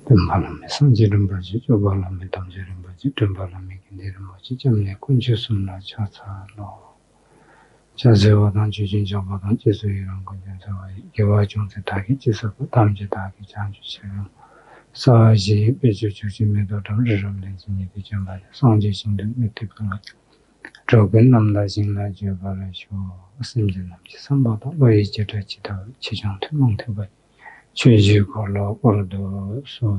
Rimbalame, Sanjirimbaji, Jobalame, Tamjirimbaji, Rimbalame, Kindirimbaji, Jamne, Kunjusumna, Chasa, no. Chasewadan, Jujin Jabadan, Jesuiran, Kunjansawai, Givajun, the Taki, Jisaku, Tamji Taki, Janju Serum, Saji, Beju, Medotam, Rim, Lensini, Jamba, Sanji, Sindhu, Mitipula, Drogan, Namda, Jingla, Jabala, Simjanam, Sambata, Vajita, Chijang, Montebai, Chuju, Kolo, Ordo, so.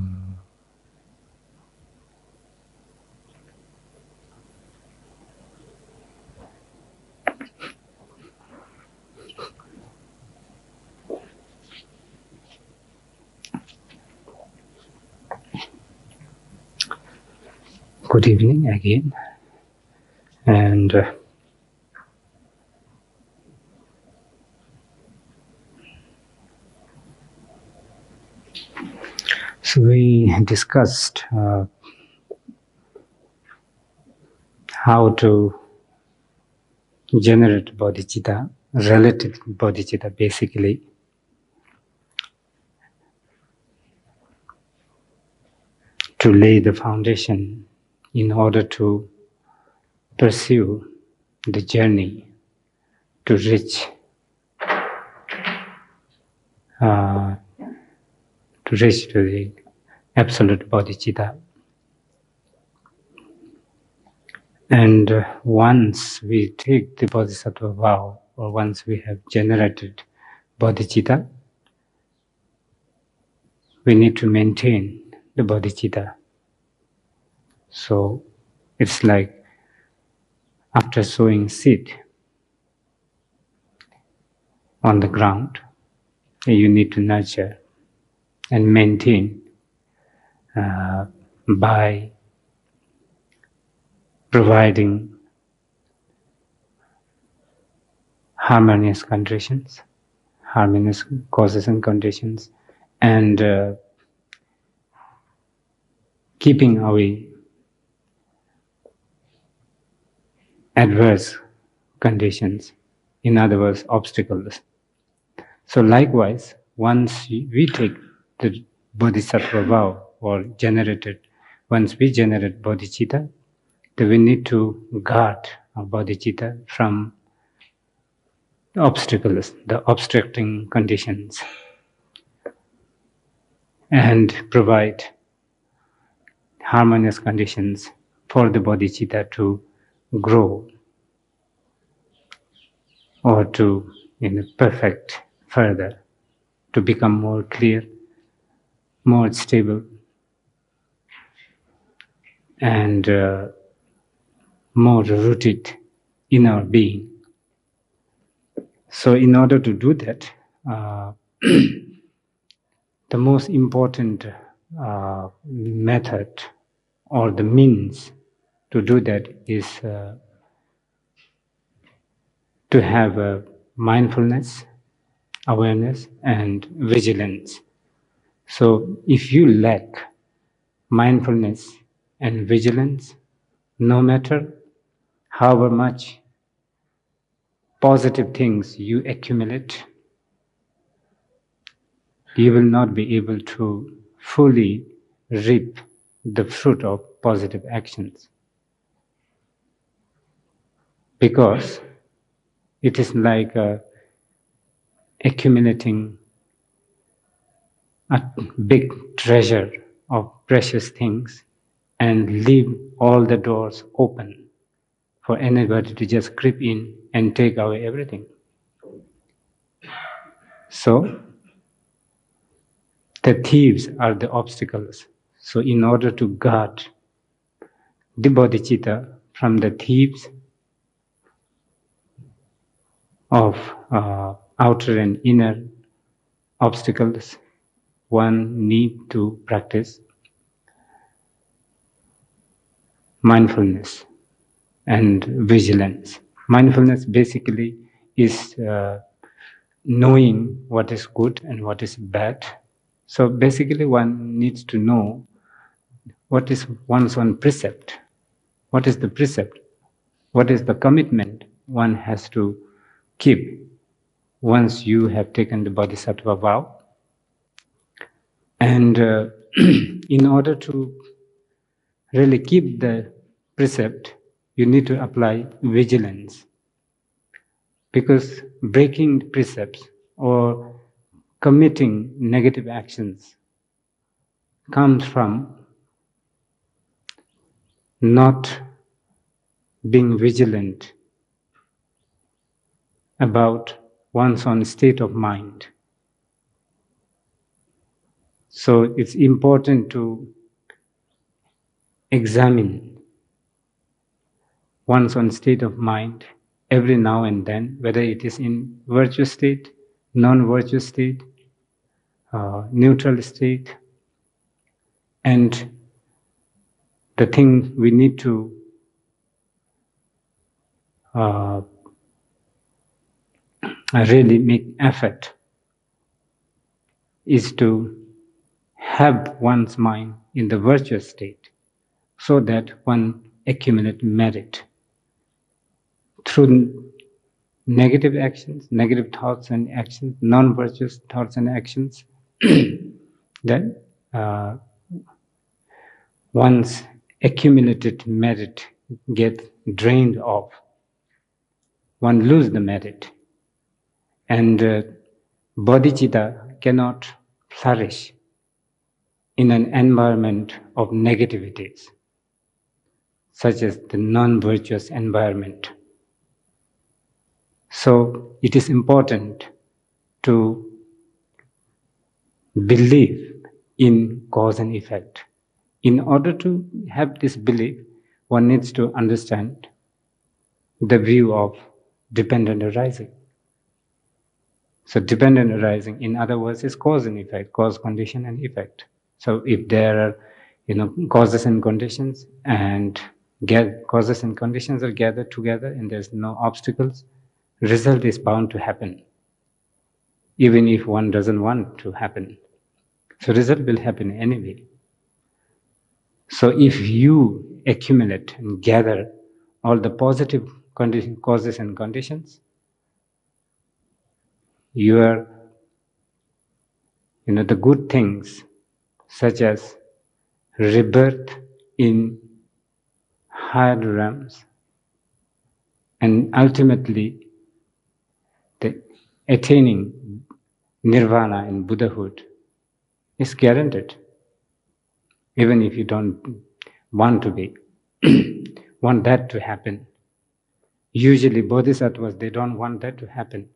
Good evening again, and so we discussed how to generate bodhicitta, relative bodhicitta basically, to lay the foundation in order to pursue the journey to reach to the absolute bodhicitta. And once we take the bodhisattva vow, or once we have generated bodhicitta, we need to maintain the bodhicitta. So it's like after sowing seed on the ground, you need to nurture and maintain by providing harmonious conditions, harmonious causes and conditions, and keeping away adverse conditions, in other words, obstacles. So likewise, once we take the bodhisattva vow, or once we generate bodhicitta, then we need to guard our bodhicitta from the obstacles, the obstructing conditions, and provide harmonious conditions for the bodhicitta to grow or to perfect further, to become more clear, more stable, and more rooted in our being. So in order to do that, the most important method or the means to do that is to have mindfulness, awareness, and vigilance. So if you lack mindfulness and vigilance, no matter however much positive things you accumulate, you will not be able to fully reap the fruit of positive actions. Because it is like accumulating a big treasure of precious things and leave all the doors open for anybody to just creep in and take away everything. So the thieves are the obstacles. So in order to guard the bodhicitta from the thieves of outer and inner obstacles, one need to practice mindfulness and vigilance. Mindfulness basically is knowing what is good and what is bad. So basically one needs to know what is one's own precept. What is the precept? What is the commitment one has to keep once you have taken the bodhisattva vow? And in order to really keep the precept, you need to apply vigilance. Because breaking the precepts or committing negative actions comes from not being vigilant about one's own state of mind. So it's important to examine one's own state of mind every now and then, whether it is in virtuous state, non-virtuous state, neutral state. And the thing we need to really make effort is to have one's mind in the virtuous state so that one accumulates merit. Through negative actions, negative thoughts and actions, non-virtuous thoughts and actions, then one's accumulated merit gets drained off. One loses the merit. And bodhicitta cannot flourish in an environment of negativities, such as the non-virtuous environment. So it is important to believe in cause and effect. In order to have this belief, one needs to understand the view of dependent arising. So dependent arising, in other words, is cause and effect, cause, condition, and effect. So if there are, causes and conditions, and causes and conditions are gathered together, and there's no obstacles, result is bound to happen, even if one doesn't want to happen. So result will happen anyway. So if you accumulate and gather all the positive causes and conditions, your, the good things, such as rebirth in higher realms, and ultimately the attaining nirvana and Buddhahood is guaranteed, even if you don't want want that to happen. Usually bodhisattvas, they don't want that to happen,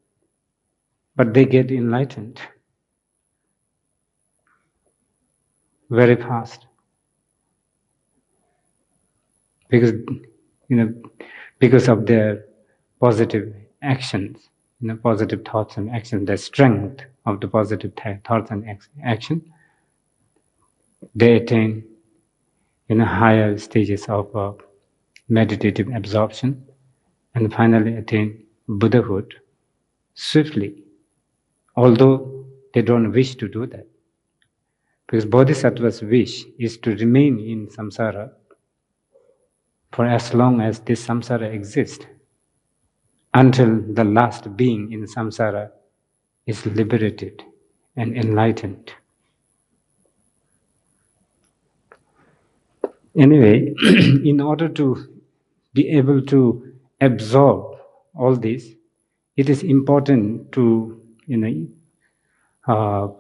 but they get enlightened very fast. Because of their positive actions, positive thoughts and actions, the strength of the positive thoughts and action, they attain higher stages of meditative absorption, and finally attain Buddhahood swiftly, although they don't wish to do that. Because bodhisattva's wish is to remain in samsara for as long as this samsara exists, until the last being in samsara is liberated and enlightened. Anyway, in order to be able to absorb all this, it is important to know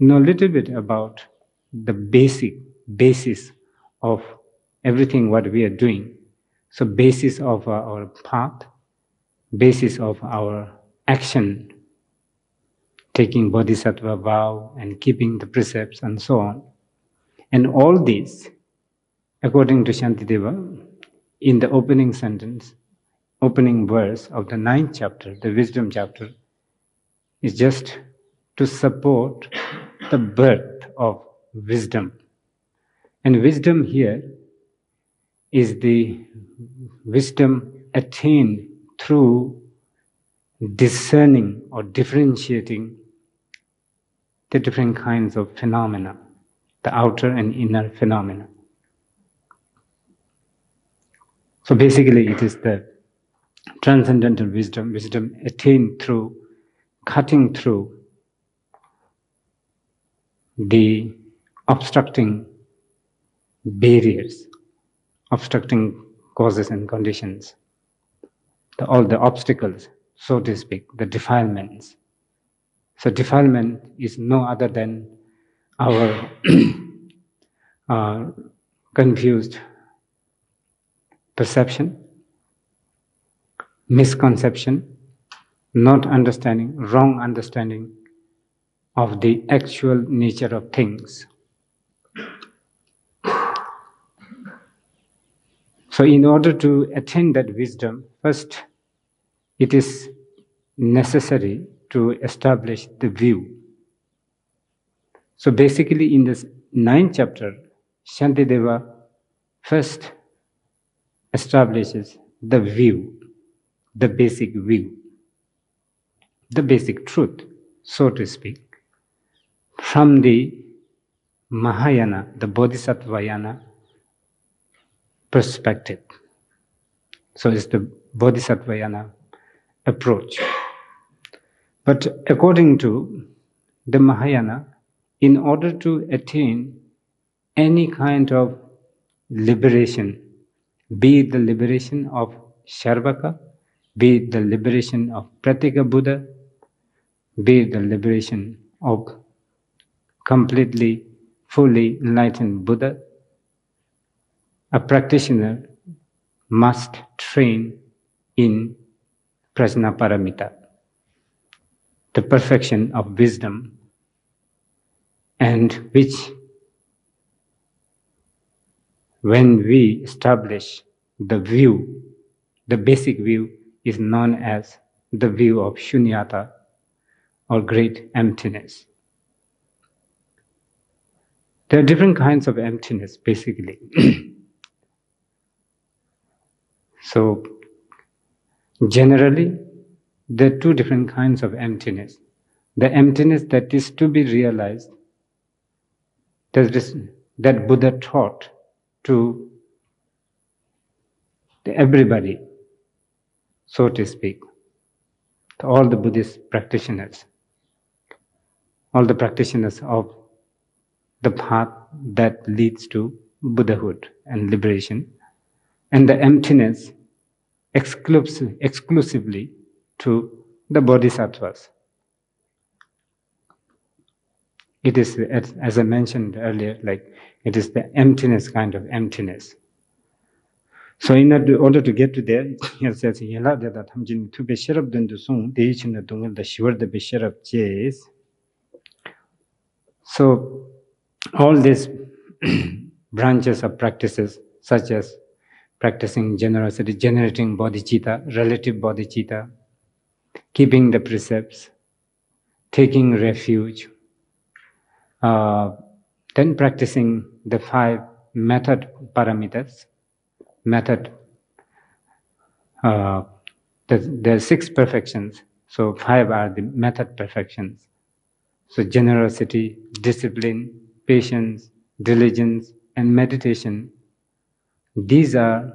a little bit about the basis of everything what we are doing. So basis of our path, basis of our action, taking bodhisattva vow and keeping the precepts and so on. And all these, according to Shantideva, in the opening sentence, opening verse of the 9th chapter, the wisdom chapter, is just to support the birth of wisdom. And wisdom here is the wisdom attained through discerning or differentiating the different kinds of phenomena, the outer and inner phenomena. So basically it is the transcendental wisdom attained through cutting through the obstructing barriers, obstructing causes and conditions, all the obstacles, so to speak, the defilements. So defilement is no other than our confused perception, misconception, not understanding, wrong understanding of the actual nature of things. So in order to attain that wisdom, first it is necessary to establish the view. So basically in this 9th chapter, Shantideva first establishes the view, the basic view, the basic truth, so to speak, from the Mahayana, the Bodhisattvayana perspective. So it's the Bodhisattvayana approach. But according to the Mahayana, in order to attain any kind of liberation, be it the liberation of Sharvaka, be it the liberation of Pratika Buddha, be it the liberation of completely, fully enlightened Buddha, a practitioner must train in Prajnaparamita, the perfection of wisdom, and which, when we establish the view, the basic view is known as the view of shunyata, or great emptiness. There are different kinds of emptiness, basically. So, generally, there are two different kinds of emptiness. The emptiness that is to be realized, that Buddha taught to everybody, so to speak, to all the Buddhist practitioners, all the practitioners of the path that leads to Buddhahood and liberation, and the emptiness exclusively to the Bodhisattvas. It is, as I mentioned earlier, like it is the emptiness kind of emptiness. So in order to get to there, he says, to be sharp than the song, the each in the dungle, the shiver the bishop of jays. So all these branches of practices, such as practicing generosity, generating bodhicitta, relative bodhicitta, keeping the precepts, taking refuge, then practicing the 5 method paramitas, there are 6 perfections, so 5 are the method perfections. So generosity, discipline, patience, diligence, and meditation, these are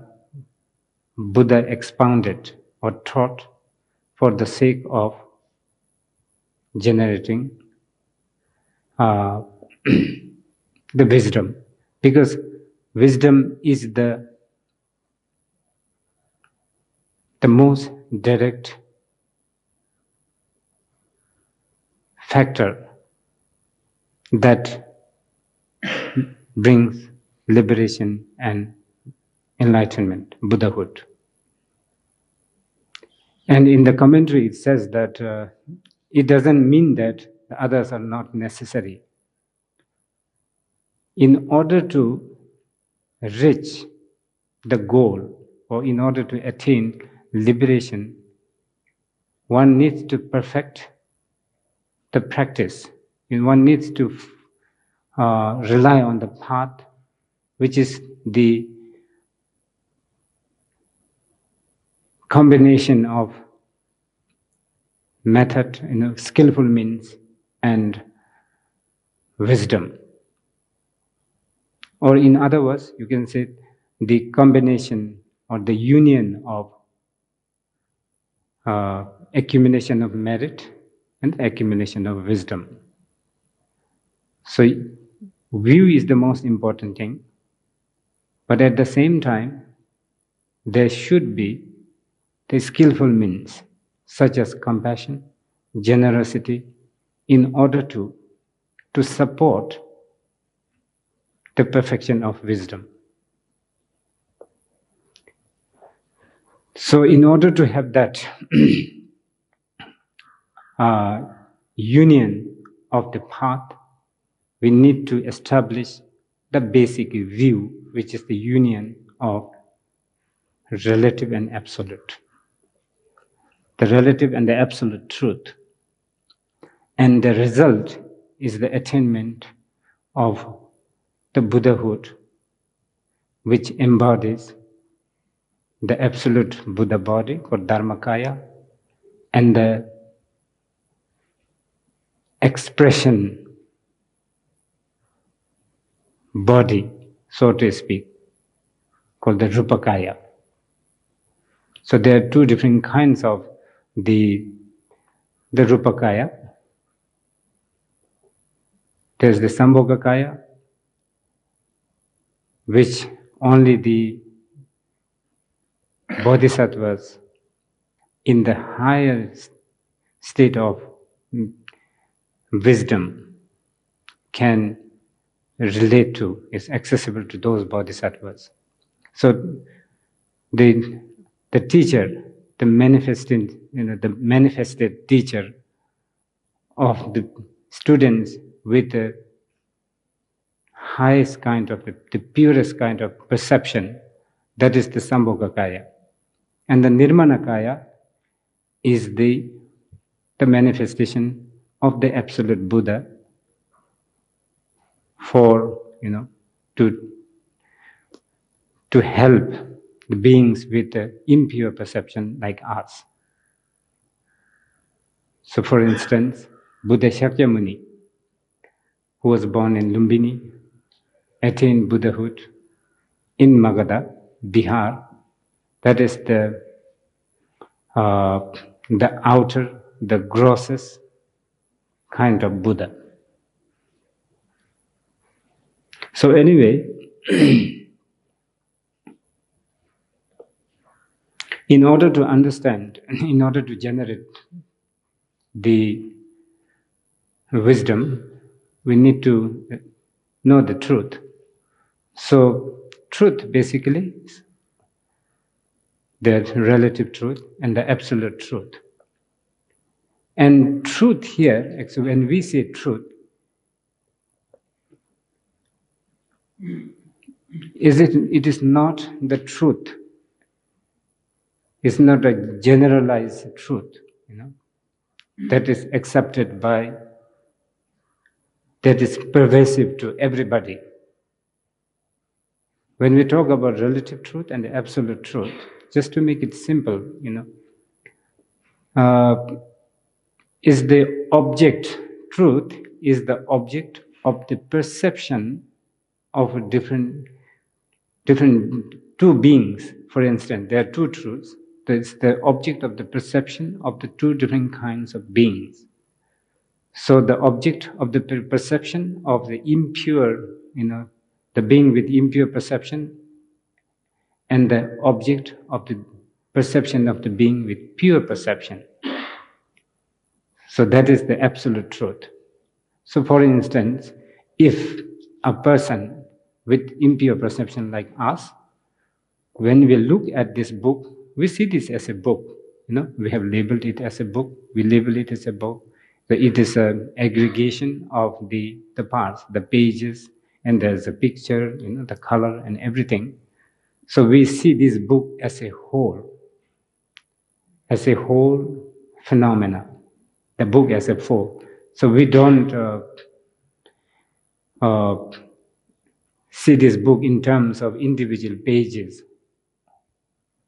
Buddha expounded or taught for the sake of generating the wisdom, because wisdom is the most direct factor that brings liberation and enlightenment, Buddhahood. And in the commentary it says that it doesn't mean that the others are not necessary. In order to reach the goal, or in order to attain liberation, one needs to perfect the practice. And one needs to rely on the path, which is the combination of method, skillful means, and wisdom. Or in other words, you can say the combination or the union of accumulation of merit and accumulation of wisdom. So View is the most important thing, but at the same time, there should be the skillful means, such as compassion, generosity, in order to support the perfection of wisdom. So in order to have that union of the path, we need to establish the basic view, which is the union of relative and absolute. The relative and the absolute truth. And the result is the attainment of the Buddhahood, which embodies the absolute Buddha body, or Dharmakaya, and the expression body, so to speak, called the Rupakaya. So there are two different kinds of the Rupakaya. There's the Sambhogakaya, which only the bodhisattvas in the higher state of wisdom can relate to, is accessible to those bodhisattvas. So the teacher, the manifested teacher of the students with the highest kind of, the purest kind of perception, that is the Sambhogakaya. And the Nirmanakaya is the manifestation of the absolute Buddha for, to help the beings with the impure perception like us. So for instance, Buddha Shakyamuni, who was born in Lumbini, attained Buddhahood in Magadha, Bihar. That is the outer, the grossest kind of Buddha. So anyway, in order to understand, in order to generate the wisdom, we need to know the truth. So truth basically is the relative truth and the absolute truth. And truth here, actually, when we say truth, it is not the truth. It's not a generalized truth, that is accepted by, that is pervasive to everybody. When we talk about relative truth and the absolute truth, just to make it simple, is the object, truth is the object of the perception of different two beings. For instance, there are two truths. It's the object of the perception of the two different kinds of beings. So the object of the perception of the impure, the being with impure perception, and the object of the perception of the being with pure perception. So that is the absolute truth. So for instance, if a person with impure perception like us, when we look at this book, we see this as a book. We have labeled it as a book. We label it as a book. So it is an aggregation of the parts, the pages, and there's a picture, the color and everything. So we see this book as a whole phenomena, the book as a whole. So we don't see this book in terms of individual pages.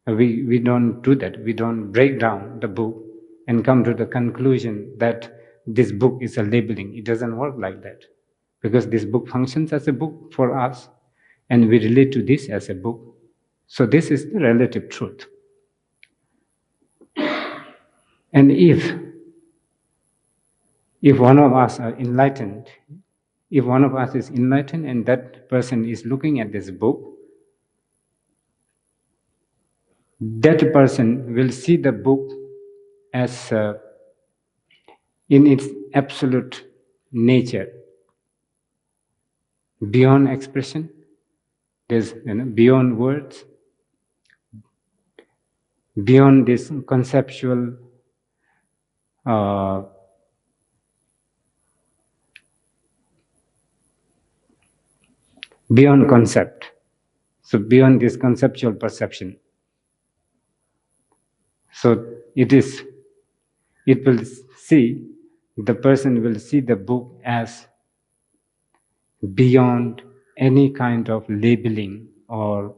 We don't do that. We don't break down the book and come to the conclusion that this book is a labeling. It doesn't work like that, because this book functions as a book for us, and we relate to this as a book. So this is the relative truth. And if one of us are enlightened, if one of us is enlightened and that person is looking at this book, that person will see the book as in its absolute nature, beyond expression, there's beyond words, beyond this conceptual beyond concept, so beyond this conceptual perception. So it will see, the person will see the book as beyond any kind of labeling or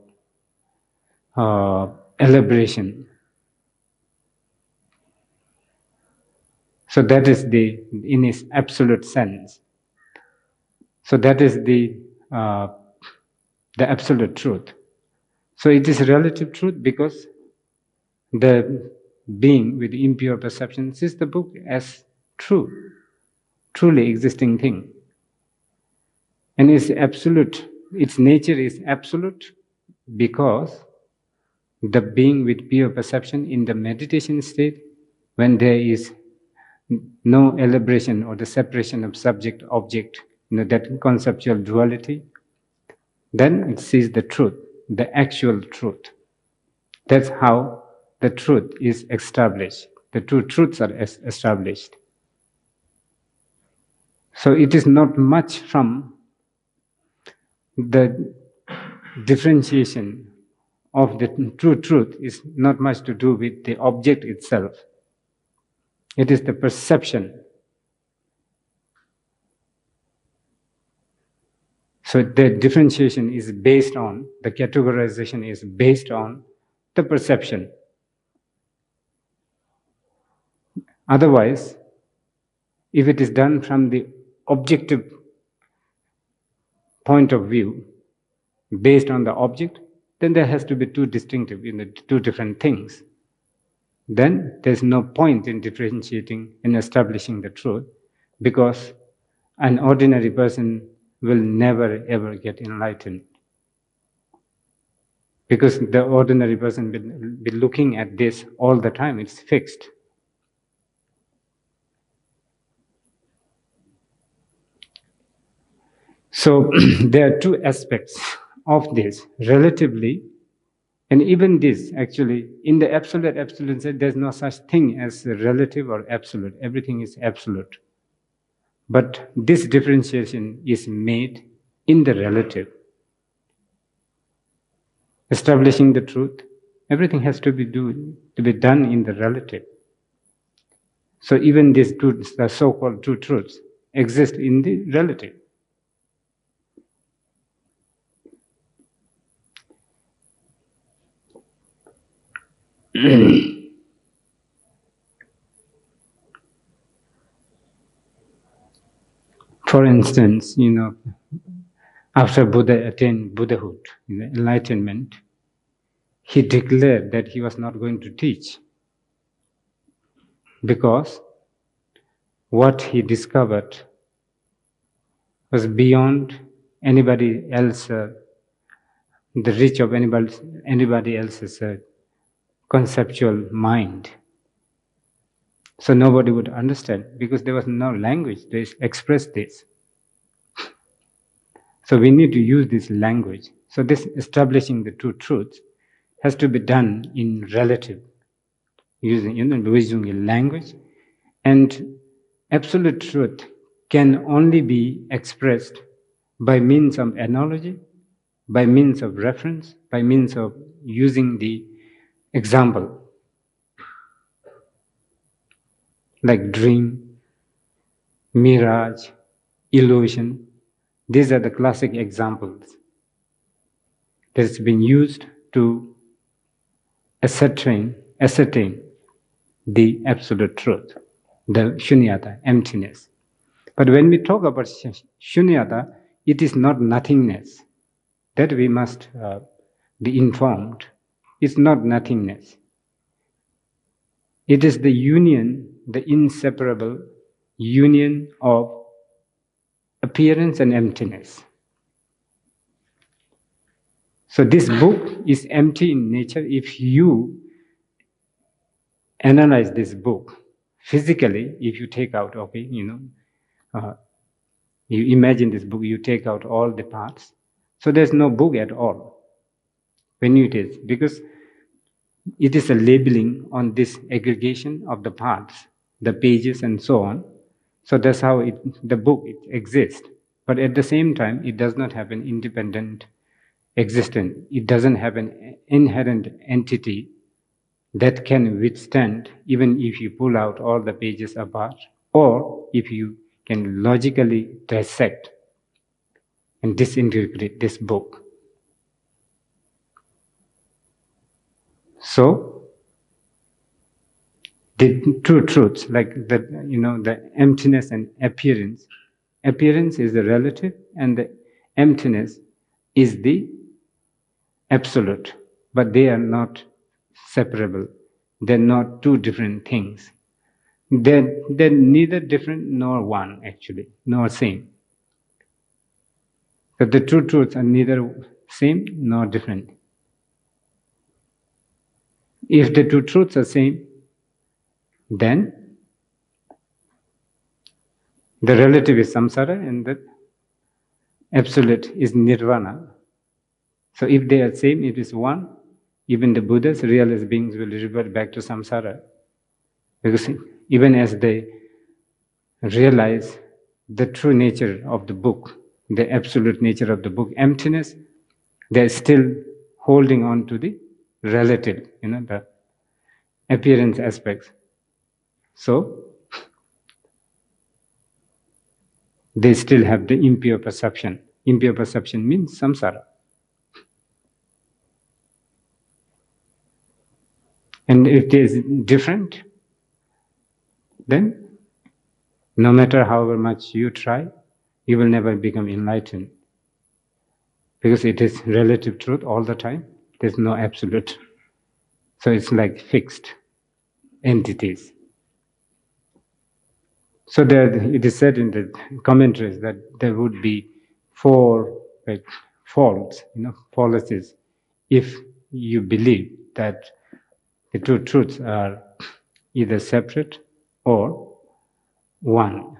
elaboration. So that is in its absolute sense. So that is the absolute truth. So it is relative truth because the being with impure perception sees the book as true, truly existing thing. And its absolute, its nature is absolute because the being with pure perception in the meditation state, when there is no elaboration or the separation of subject-object, that conceptual duality, then it sees the truth, the actual truth. That's how the truth is established. The two truths are established. So it is not much from the differentiation of the true truth, is not much to do with the object itself. It is the perception. So the differentiation is based on, the categorization is based on the perception. Otherwise, if it is done from the objective point of view, based on the object, then there has to be two distinctive, two different things. Then there's no point in differentiating and establishing the truth, because an ordinary person will never ever get enlightened. Because the ordinary person will be looking at this all the time, it's fixed. So there are two aspects of this, relatively, and even this, actually, in the absolute sense, there's no such thing as relative or absolute. Everything is absolute. But this differentiation is made in the relative. Establishing the truth, everything has to be done in the relative. So even these two, the so-called two truths, exist in the relative. For instance, after Buddha attained Buddhahood, enlightenment, he declared that he was not going to teach, because what he discovered was beyond anybody else, the reach of anybody else's conceptual mind. So nobody would understand, because there was no language to express this. So we need to use this language. So this establishing the two truths has to be done in relative, using a language. And absolute truth can only be expressed by means of analogy, by means of reference, by means of using the example, like dream, mirage, illusion. These are the classic examples that's been used to ascertain the absolute truth, the shunyata, emptiness. But when we talk about shunyata, it is not nothingness. That we must be informed. It's not nothingness. It is the union, the inseparable union of appearance and emptiness. So this book is empty in nature. If you analyze this book physically, if you take out, you imagine this book, you take out all the parts. So there's no book at all when it is, because it is a labeling on this aggregation of the parts, the pages and so on. So that's how the book exists. But at the same time, it does not have an independent existence. It doesn't have an inherent entity that can withstand, even if you pull out all the pages apart, or if you can logically dissect and disintegrate this book. So, the two truths, like the emptiness and appearance. Appearance is the relative, and the emptiness is the absolute. But they are not separable. They're not two different things. They're neither different nor one, actually, nor same. But the two truths are neither same nor different. If the two truths are same, then the relative is samsara and the absolute is nirvana. So if they are same, it is one, even the Buddhas, realist beings, will revert back to samsara. Because even as they realize the true nature of the book, the absolute nature of the book, emptiness, they're still holding on to the relative, the appearance aspects. So they still have the impure perception. Impure perception means samsara. And if it is different, then no matter however much you try, you will never become enlightened. Because it is relative truth all the time. There's no absolute. So it's like fixed entities. So there, it is said in the commentaries that there would be four faults, fallacies, if you believe that the two truths are either separate or one.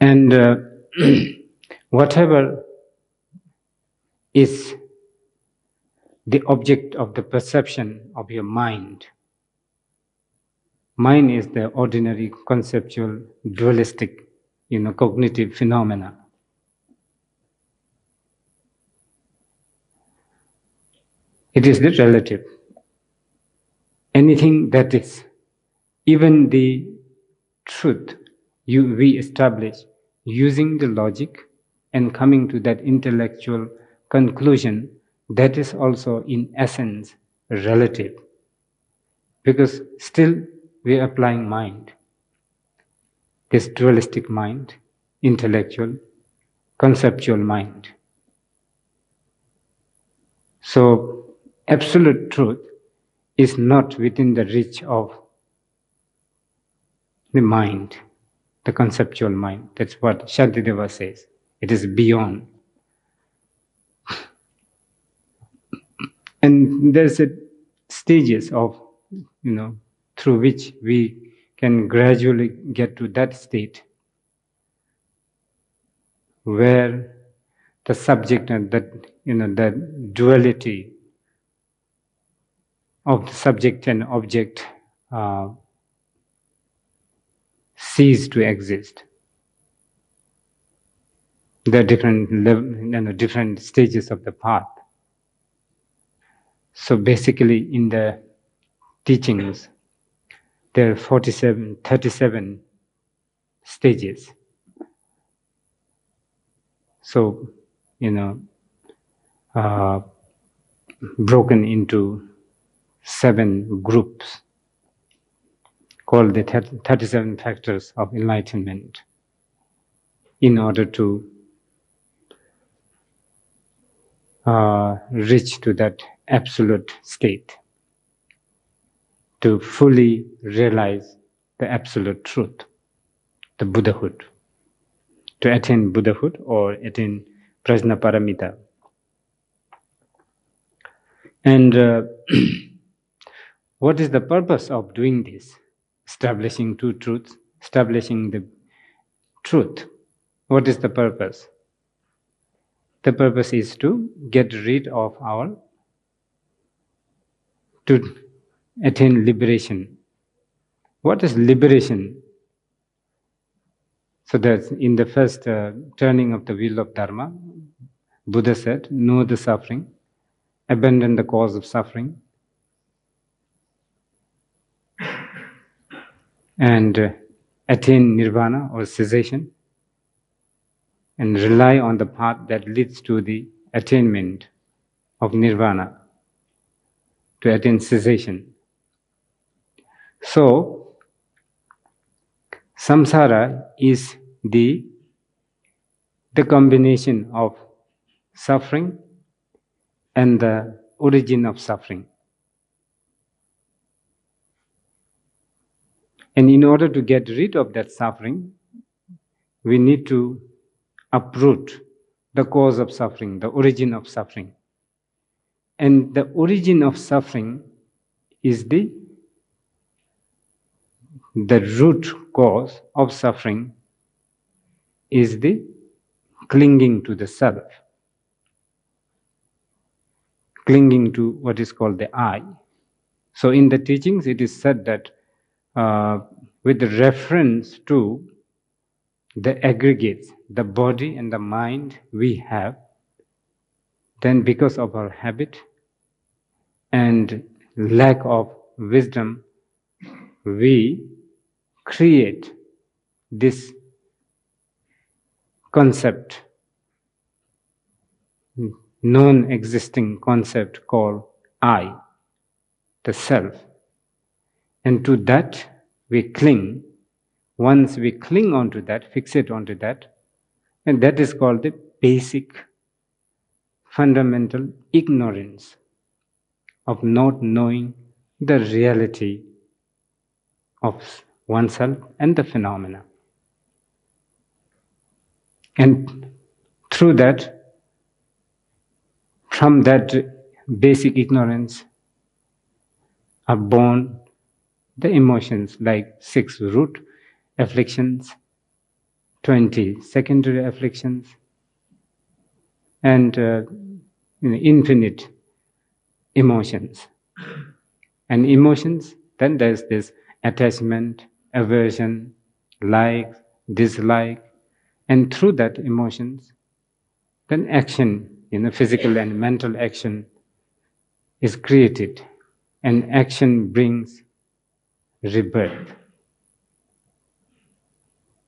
And whatever is the object of the perception of your mind, mind is the ordinary conceptual dualistic, cognitive phenomena. It is the relative. Anything that is, even the truth we establish using the logic and coming to that intellectual conclusion, that is also in essence relative. Because still we are applying mind. This dualistic mind, intellectual, conceptual mind. So absolute truth is not within the reach of the mind, the conceptual mind. That's what Shantideva says. It is beyond. And there's stages of, through which we can gradually get to that state where the subject and the duality of the subject and object cease to exist. There are different stages of the path. So basically, in the teachings, there are 37 stages. So, broken into 7 groups called the 37 factors of enlightenment, in order to reach to that absolute state. to fully realize the absolute truth, the Buddhahood, to attain Buddhahood or attain Prajnaparamita. And what is the purpose of doing this? Establishing two truths, establishing the truth. What is the purpose? The purpose is to get rid of to attain liberation. What is liberation? So that in the first turning of the wheel of Dharma, Buddha said, know the suffering, abandon the cause of suffering, and attain nirvana or cessation, and rely on the path that leads to the attainment of nirvana, to attain cessation. So, samsara is the combination of suffering and the origin of suffering. And in order to get rid of that suffering, we need to uproot the cause of suffering, the origin of suffering. And the origin of suffering is the root cause of suffering is the clinging to the self, clinging to what is called the I. So in the teachings it is said that with reference to the aggregates, the body and the mind we have, then because of our habit and lack of wisdom, we create this concept, non-existing concept called I, the self. And to that we cling. Once we cling onto that, fixate onto that, and that is called the basic, fundamental ignorance of not knowing the reality of oneself and the phenomena. And through that, from that basic ignorance are born the emotions like 6 root afflictions, 20 secondary afflictions, and infinite emotions. And emotions, then there's this attachment, aversion, like, dislike, and through that emotions, then action, physical and mental action is created, and action brings rebirth.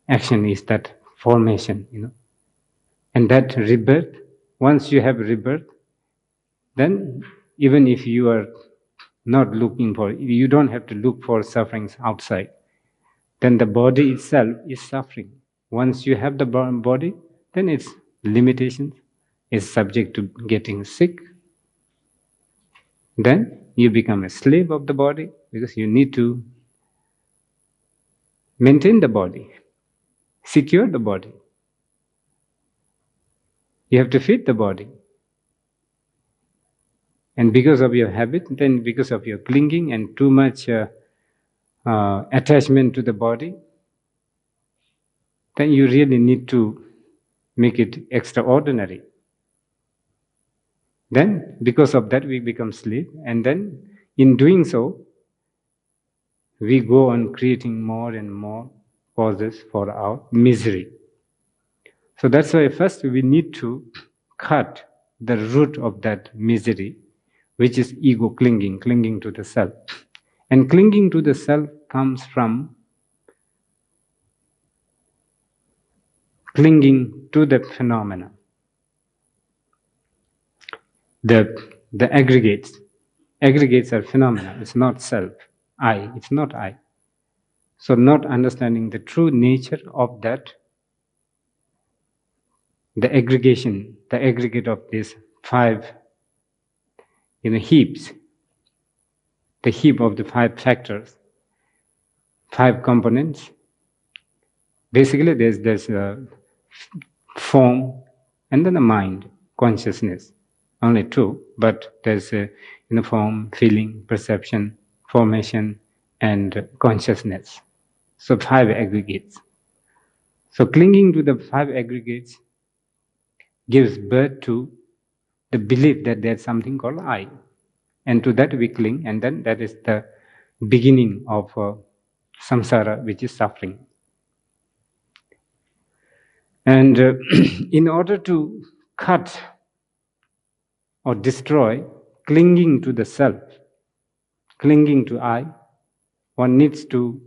Action is that formation, and that rebirth, once you have rebirth, then even if you are not looking for, you don't have to look for sufferings outside. Then the body itself is suffering. Once you have the body, then its limitations is subject to getting sick. Then you become a slave of the body because you need to maintain the body, secure the body. You have to feed the body. And because of your habit, then because of your clinging and too much attachment to the body, then you really need to make it extraordinary. Then, because of that, we become slave, and then in doing so, we go on creating more and more causes for our misery. So that's why first we need to cut the root of that misery, which is ego clinging to the self. And clinging to the self comes from clinging to the phenomena. The aggregates are phenomena. It's not self. It's not I. So not understanding the true nature of that, the aggregate of these 5 heaps, the heap of the 5 factors, 5 components. Basically, there's a form and then a mind, consciousness. Only 2, but there's a form, feeling, perception, formation, and consciousness. So 5 aggregates. So clinging to the 5 aggregates gives birth to the belief that there's something called I. And to that we cling, and then that is the beginning of samsara, which is suffering. And in order to cut or destroy clinging to the self, clinging to I, one needs to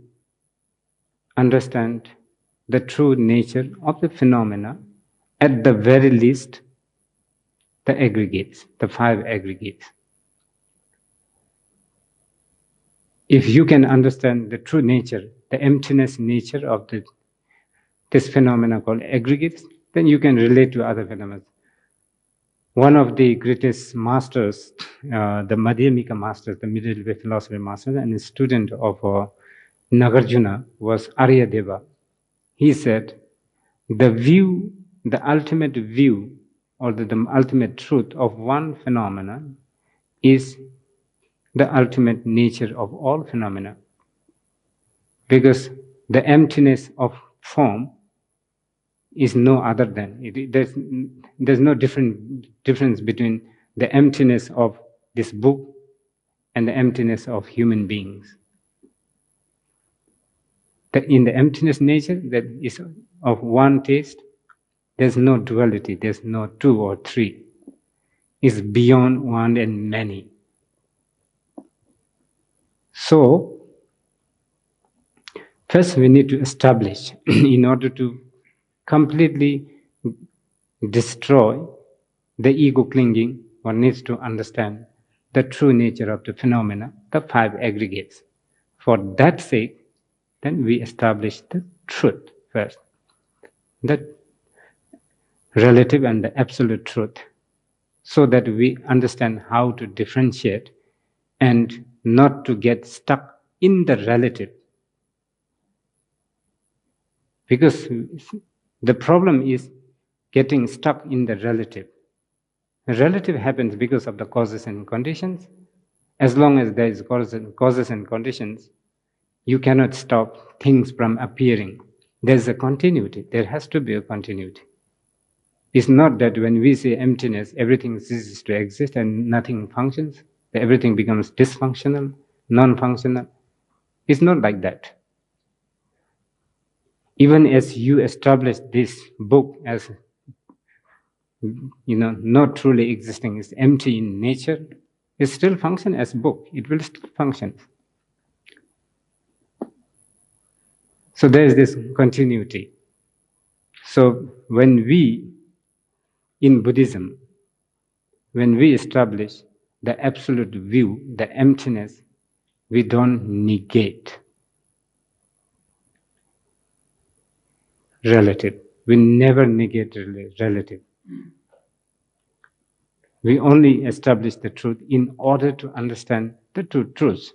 understand the true nature of the phenomena, at the very least, the aggregates, the 5 aggregates. If you can understand the true nature, the emptiness nature of this phenomena called aggregates, then you can relate to other phenomena. One of the greatest masters, the Madhyamika masters, the middle way philosophy masters, and a student of Nagarjuna was Aryadeva. He said, the ultimate view, or the ultimate truth of one phenomenon is the ultimate nature of all phenomena. Because the emptiness of form is no other than, there's no difference between the emptiness of this book and the emptiness of human beings. In the emptiness nature that is of one taste, there's no duality, there's no 2 or 3. It's beyond one and many. So, first we need to establish, in order to completely destroy the ego clinging, one needs to understand the true nature of the phenomena, the 5 aggregates. For that sake, then we establish the truth first, the relative and the absolute truth, so that we understand how to differentiate and not to get stuck in the relative. Because the problem is getting stuck in the relative. The relative happens because of the causes and conditions. As long as there is causes and conditions, you cannot stop things from appearing. There's a continuity. There has to be a continuity. It's not that when we say emptiness, everything ceases to exist and nothing functions, that everything becomes dysfunctional, non-functional. It's not like that. Even as you establish this book as not truly existing, it's empty in nature, it still functions as a book. It will still function. So there is this continuity. So when we, in Buddhism, when we establish the absolute view, the emptiness, we don't negate relative. We never negate relative. We only establish the truth in order to understand the two truths,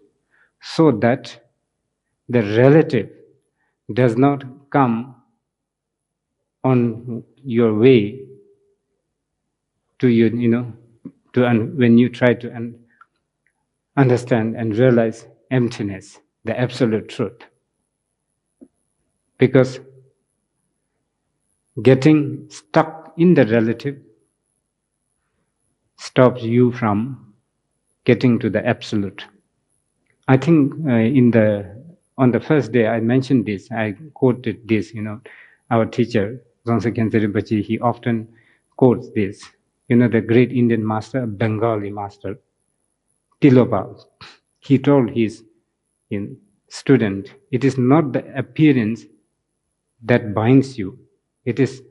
so that the relative does not come on your way to you, when you try to understand and realize emptiness, the absolute truth. Because getting stuck in the relative stops you from getting to the absolute. I think on the first day I mentioned this, I quoted this, our teacher, Zonsa Khyentse Rinpoche, he often quotes this. The great Indian master, Bengali master, Tilopa, he told his student, it is not the appearance that binds you, it is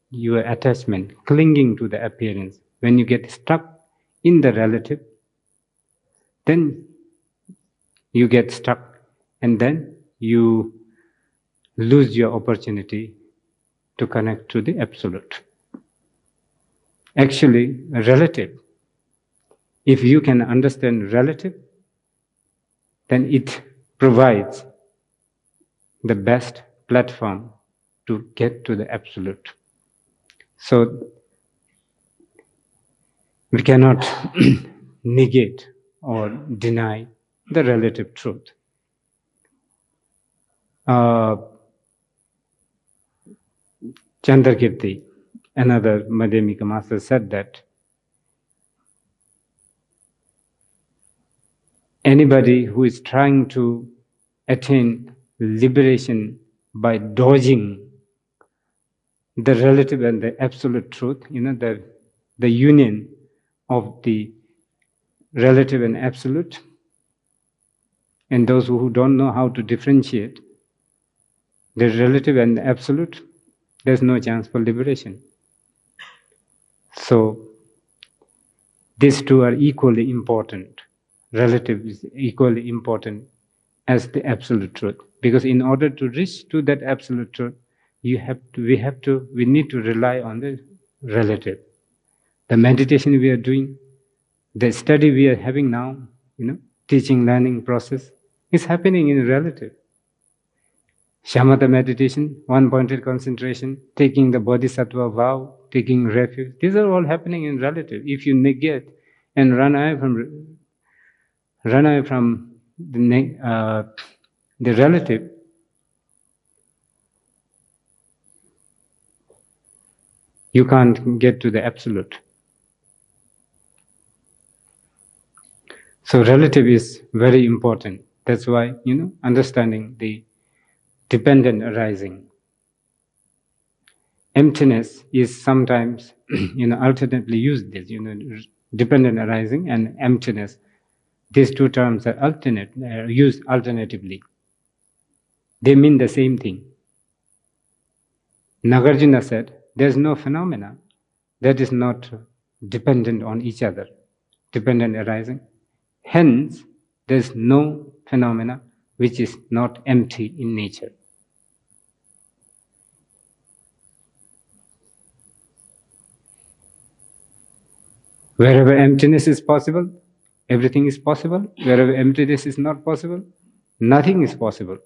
your attachment, clinging to the appearance. When you get stuck in the relative, then you get stuck, and then you lose your opportunity to connect to the absolute. Actually, relative, if you can understand relative, then it provides the best platform to get to the absolute. So we cannot negate or deny the relative truth. Chandrakirti, another Madhyamika master, said that anybody who is trying to attain liberation by dodging the relative and the absolute truth, the union of the relative and absolute, and those who don't know how to differentiate the relative and the absolute, there's no chance for liberation. So these two are equally important. Relative is equally important as the absolute truth. Because in order to reach to that absolute truth, we need to rely on the relative. The meditation we are doing, the study we are having now, teaching, learning process, is happening in relative. Shamatha meditation, one-pointed concentration, taking the bodhisattva vow, taking refuge, these are all happening in relative. If you negate and run away from the relative, you can't get to the absolute. So relative is very important. That's why, understanding the dependent arising. Emptiness is sometimes, alternately used this, dependent arising and emptiness. These two terms are used alternatively. They mean the same thing. Nagarjuna said, there's no phenomena that is not dependent on each other, dependent arising. Hence, there's no phenomena which is not empty in nature. Wherever emptiness is possible, everything is possible. Wherever emptiness is not possible, nothing is possible.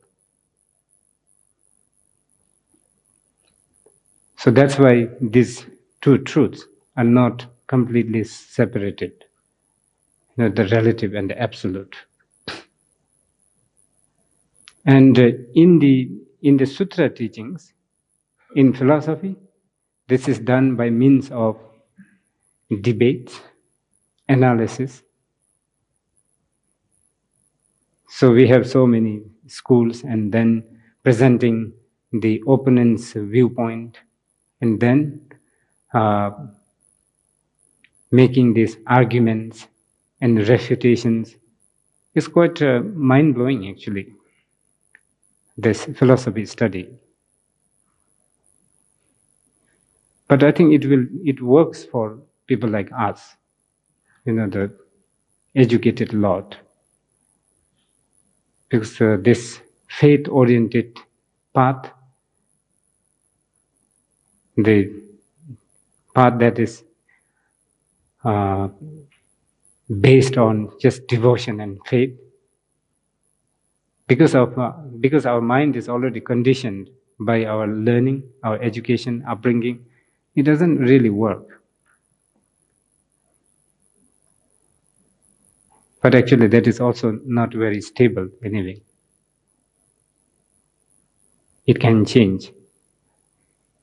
So that's why these two truths are not completely separated, the relative and the absolute. And in the sutra teachings, in philosophy, this is done by means of debate, analysis. So we have so many schools, and then presenting the opponent's viewpoint, and then making these arguments and refutations is quite mind-blowing, actually, this philosophy study. But I think it works for people like us, the educated lot, because this faith-oriented path, the path that is based on just devotion and faith, because our mind is already conditioned by our learning, our education, upbringing, it doesn't really work. But actually that is also not very stable anyway. It can change.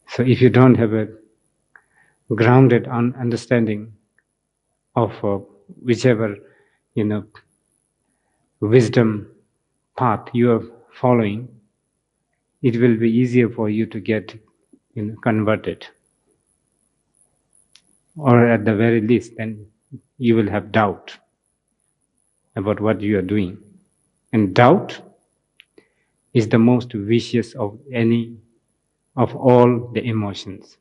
So if you don't have a grounded understanding of whichever wisdom path you are following, it will be easier for you to get converted. Or at the very least, then you will have doubt about what you are doing. And doubt is the most vicious of all the emotions.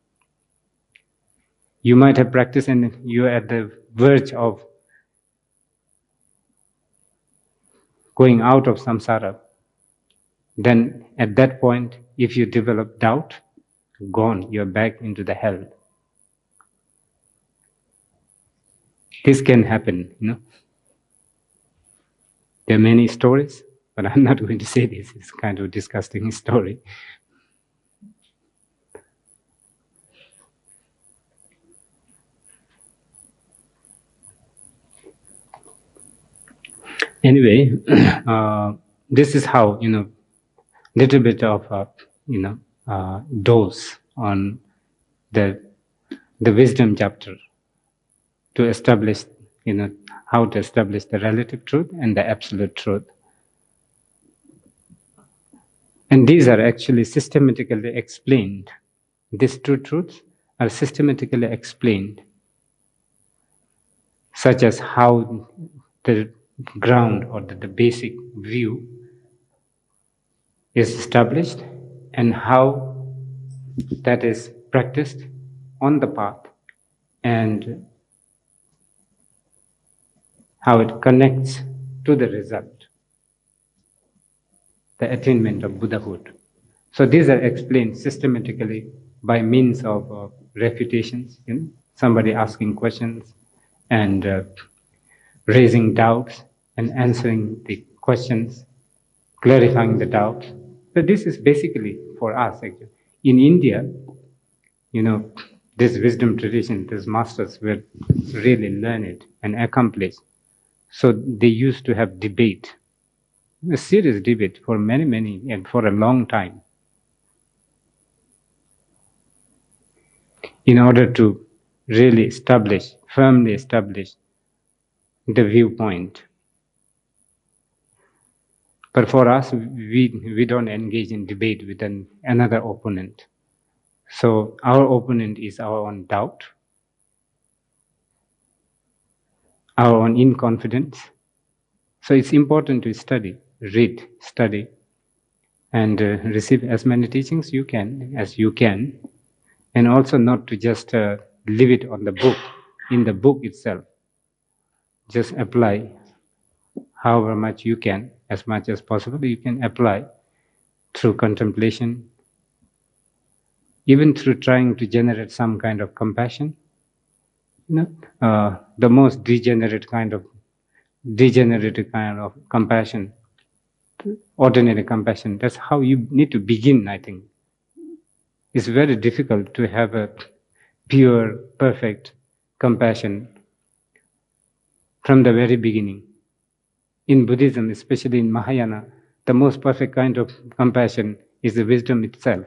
You might have practiced and you are at the verge of going out of samsara. Then at that point, if you develop doubt, gone, you're back into the hell. This can happen, There are many stories, but I'm not going to say this. It's kind of a disgusting story. Anyway, this is how, little bit of, dose on the wisdom chapter to establish, how to establish the relative truth and the absolute truth. And these are actually systematically explained. These two truths are systematically explained, such as how the ground or the basic view is established and how that is practiced on the path and how it connects to the result, the attainment of Buddhahood. So these are explained systematically by means of refutations, somebody asking questions and raising doubts and answering the questions, clarifying the doubts. So this is basically for us, actually. In India, this wisdom tradition, these masters were really learned and accomplished. So they used to have debate, a serious debate for many, and for a long time, in order to really firmly establish the viewpoint. But for us, we don't engage in debate with another opponent. So our opponent is our own doubt, our own inconfidence. So it's important to read, study, and receive as many teachings as you can, and also not to just leave it on the book, in the book itself. Just apply however much you can, as much as possible, you can apply through contemplation, even through trying to generate some kind of compassion. The most degenerate kind of compassion, ordinary compassion, that's how you need to begin, I think. It's very difficult to have a pure, perfect compassion from the very beginning. In Buddhism, especially in Mahayana, the most perfect kind of compassion is the wisdom itself.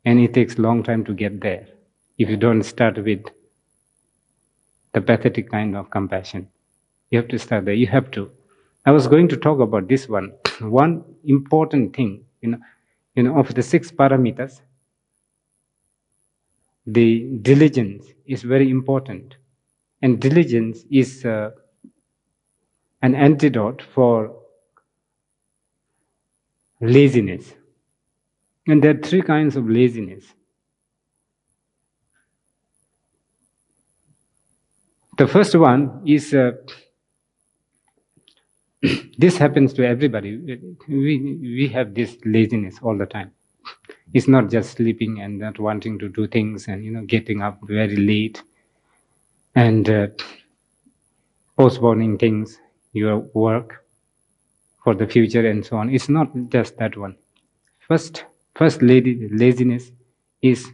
And it takes a long time to get there if you don't start with the pathetic kind of compassion. You have to start there. You have to. I was going to talk about this one. One important thing, of the 6 paramitas, the diligence is very important. And diligence is an antidote for laziness. And there are 3 kinds of laziness. The first one is, this happens to everybody. We have this laziness all the time. It's not just sleeping and not wanting to do things and getting up very late and postponing things, your work for the future and so on. It's not just that one. First laziness is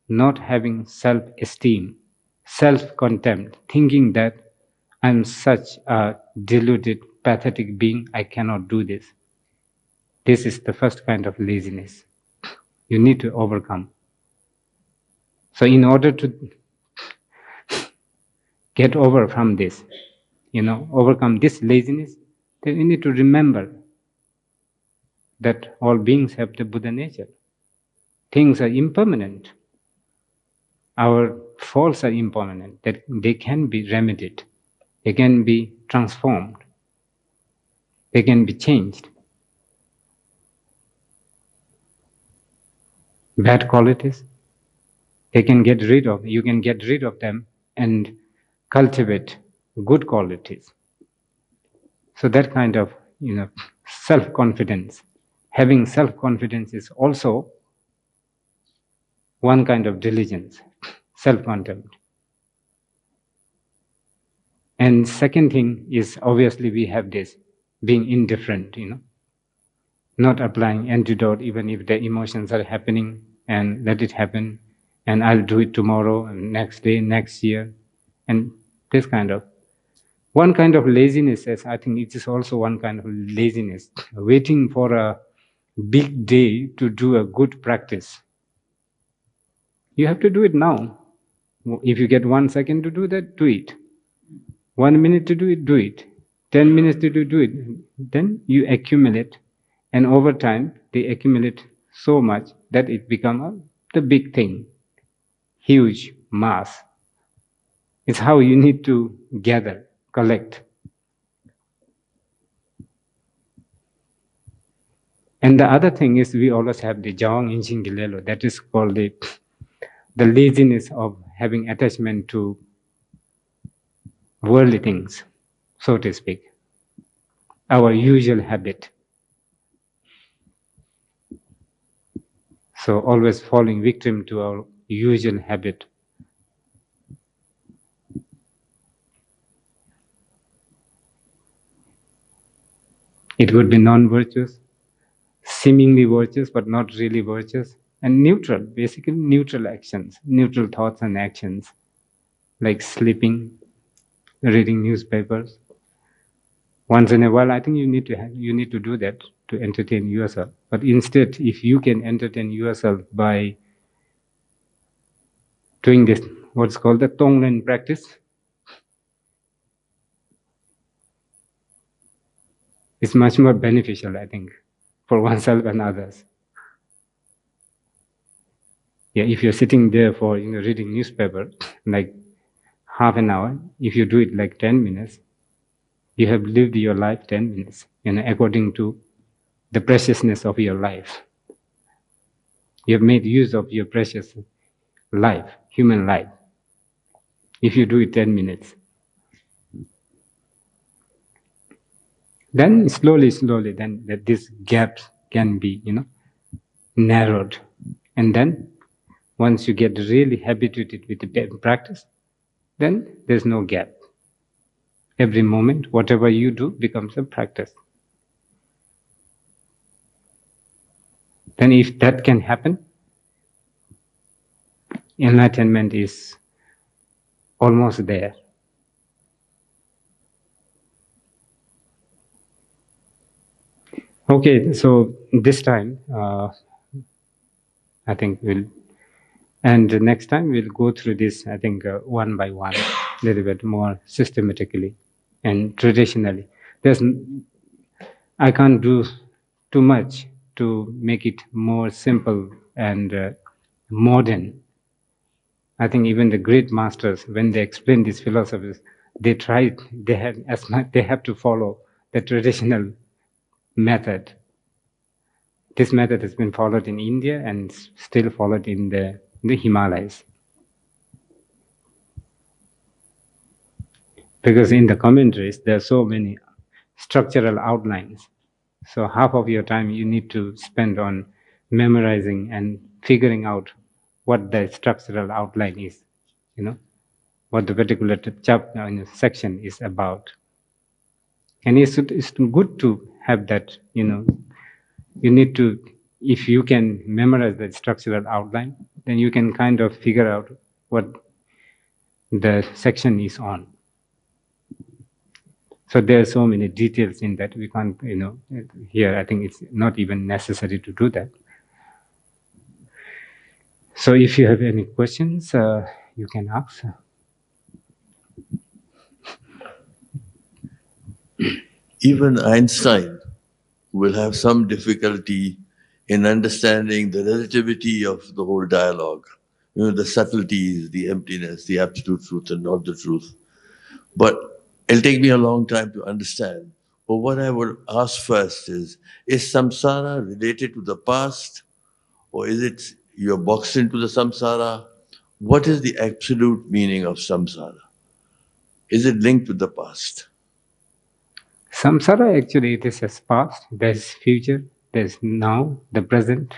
not having self-esteem, self-contempt, thinking that I'm such a deluded, pathetic being, I cannot do this. This is the first kind of laziness you need to overcome. So in order to get over from this, overcome this laziness, then you need to remember that all beings have the Buddha nature. Things are impermanent. Our faults are impermanent, that they can be remedied, they can be transformed, they can be changed. Bad qualities, you can get rid of them and cultivate good qualities. So that kind of, self-confidence, having self-confidence is also one kind of diligence, self-contempt. And second thing is, obviously we have this, being indifferent, not applying antidote even if the emotions are happening, and let it happen, and I'll do it tomorrow, and next day, next year, and this kind of. One kind of laziness, as I think it is also one kind of laziness, waiting for a big day to do a good practice. You have to do it now. If you get 1 second to do that, do it. 1 minute to do it, do it. 10 minutes to do it. Then you accumulate, and over time they accumulate so much that it becomes the big thing, huge mass. It's how you need to gather, collect. And the other thing is, we always have the jawang inching gilelo, that is called the laziness of having attachment to worldly things, so to speak, our usual habit. So always falling victim to our usual habit. It could be non-virtuous, seemingly virtuous but not really virtuous, and neutral, basically neutral actions, neutral thoughts and actions, like sleeping, reading newspapers. Once in a while, I think you need to do that to entertain yourself. But instead, if you can entertain yourself by doing this, what's called the Tonglen practice, it's much more beneficial, I think, for oneself and others. Yeah, if you're sitting there for reading newspaper, like half an hour, if you do it like 10 minutes, you have lived your life 10 minutes, according to the preciousness of your life. You have made use of your precious life, human life, if you do it 10 minutes. Then slowly, then this gap can be, narrowed. And then once you get really habituated with the practice, then there's no gap. Every moment, whatever you do becomes a practice. Then if that can happen, enlightenment is almost there. Okay, so this time, I think and next time we'll go through this, I think, one by one, a little bit more systematically and traditionally. I can't do too much to make it more simple and modern. I think even the great masters, when they explain these philosophies, they have to follow the traditional method. This method has been followed in India and still followed in the Himalayas. Because in the commentaries, there are so many structural outlines. So half of your time you need to spend on memorizing and figuring out what the structural outline is, what the particular chapter section is about. And it's good to have that, you need to, if you can memorize the structural outline, then you can kind of figure out what the section is on. So there are so many details in that we can't, here I think it's not even necessary to do that. So if you have any questions, you can ask. Even Einstein will have some difficulty in understanding the relativity of the whole dialogue. The subtleties, the emptiness, the absolute truth and not the truth. But it'll take me a long time to understand. But what I would ask first is samsara related to the past, or is it you're boxed into the samsara? What is the absolute meaning of samsara? Is it linked with the past? Samsara, actually, it is as past, there's future, there's now, the present.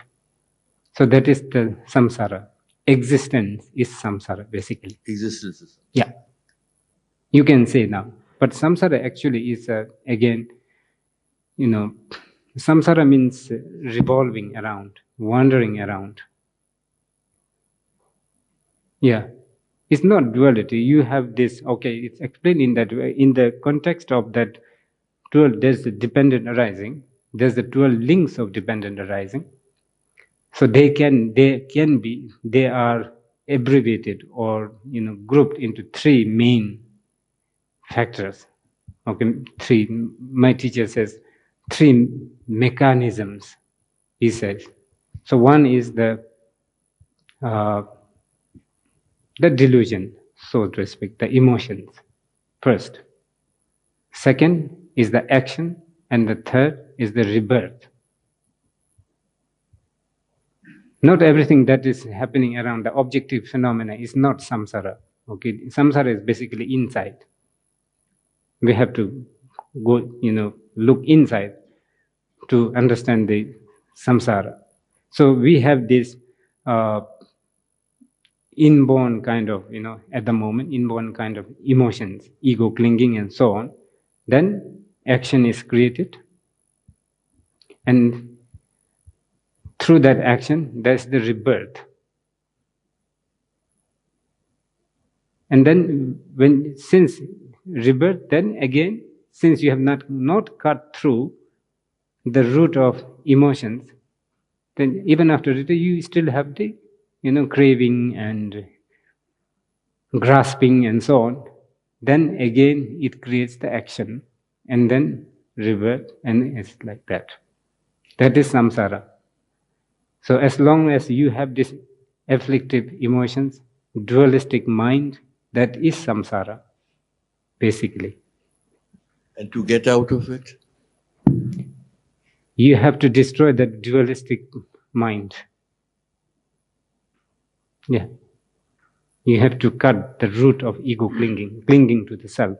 So that is the samsara. Existence is samsara, basically. Existence is. Yeah. You can say now. But samsara actually is, again, samsara means revolving around, wandering around. Yeah. It's not duality. You have this, okay, it's explained in that way. In the context of that dual, there's the dependent arising. There's the dual links of dependent arising. So they are abbreviated or grouped into three main factors. Okay, three. My teacher says three mechanisms. He says. So one is the delusion, so to speak, the emotions first. Second is the action, and the third is the rebirth. Not everything that is happening around the objective phenomena is not samsara. Okay, samsara is basically inside. We have to go, look inside to understand the samsara. So we have this inborn kind of, at the moment, inborn kind of emotions, ego clinging and so on. Then action is created. And through that action, there's the rebirth. And then since rebirth, then again, since you have not cut through the root of emotions, then even after rebirth, you still have the, craving and grasping and so on. Then again, it creates the action, and then rebirth, and it's like that. That is samsara. So as long as you have this afflictive emotions, dualistic mind, that is samsara, basically. And to get out of it? You have to destroy that dualistic mind. Yeah. You have to cut the root of ego clinging to the self,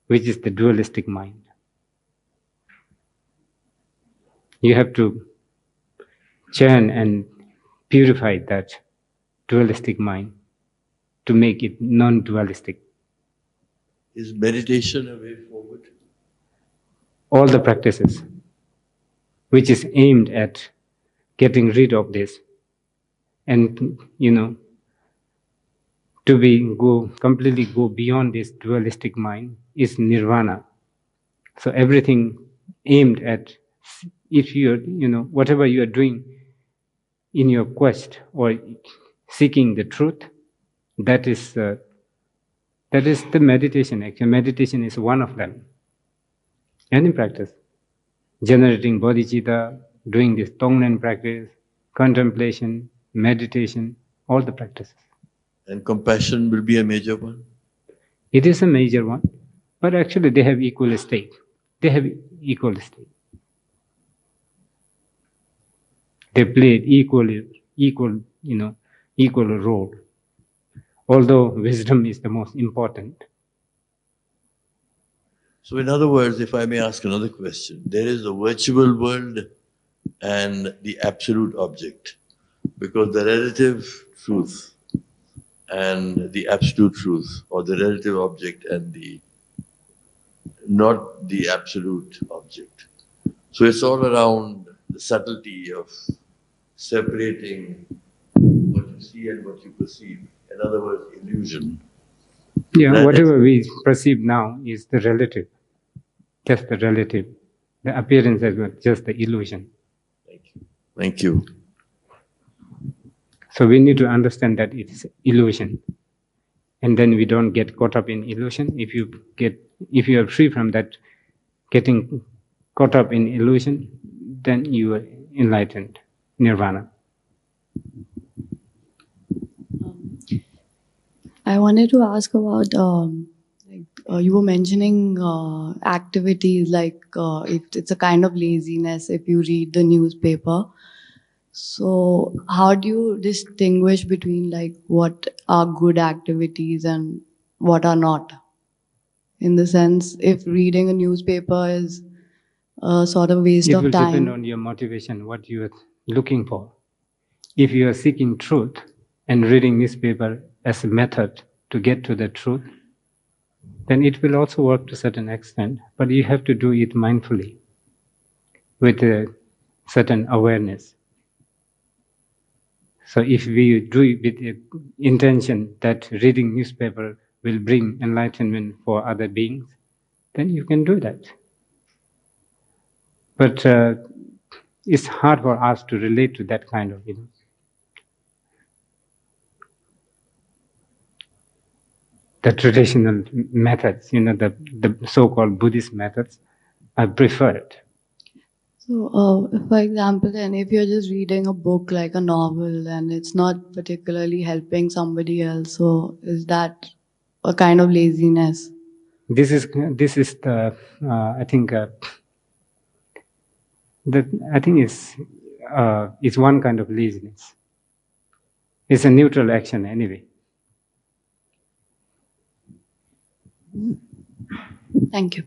which is the dualistic mind. You have to churn and purify that dualistic mind to make it non-dualistic. Is meditation a way forward? All the practices which is aimed at getting rid of this and, to completely go beyond this dualistic mind is nirvana. So everything aimed at, if you're, whatever you are doing in your quest or seeking the truth, that is the meditation. Actually, meditation is one of them. Any practice, generating bodhicitta, doing this Tonglen practice, contemplation, meditation, all the practices. And compassion will be a major one? It is a major one, but actually they have equal stake. They have equal stake. They play equal role. Although wisdom is the most important. So in other words, if I may ask another question, there is a virtual world and the absolute object. Because the relative truth and the absolute truth, or the relative object and not the absolute object. So it's all around the subtlety of separating what you see and what you perceive. In other words, illusion. Yeah, whatever we perceive now is the relative, just the relative. The appearance is just the illusion. Thank you. Thank you. So we need to understand that it is illusion. And then we don't get caught up in illusion. If you are free from that, getting caught up in illusion, then you are enlightened, nirvana. I wanted to ask about, you were mentioning activities like if it's a kind of laziness if you read the newspaper. So how do you distinguish between like what are good activities and what are not? In the sense, if reading a newspaper is a sort of waste of time. It will depend on your motivation, what you are looking for. If you are seeking truth and reading newspaper as a method to get to the truth, then it will also work to a certain extent, but you have to do it mindfully with a certain awareness. So if we do it with the intention that reading newspaper will bring enlightenment for other beings, then you can do that. But it's hard for us to relate to that kind of, the traditional methods, the so-called Buddhist methods are preferred. So, for example, then if you're just reading a book like a novel and it's not particularly helping somebody else, so is that a kind of laziness? This is the I think it's one kind of laziness. It's a neutral action anyway. Thank you.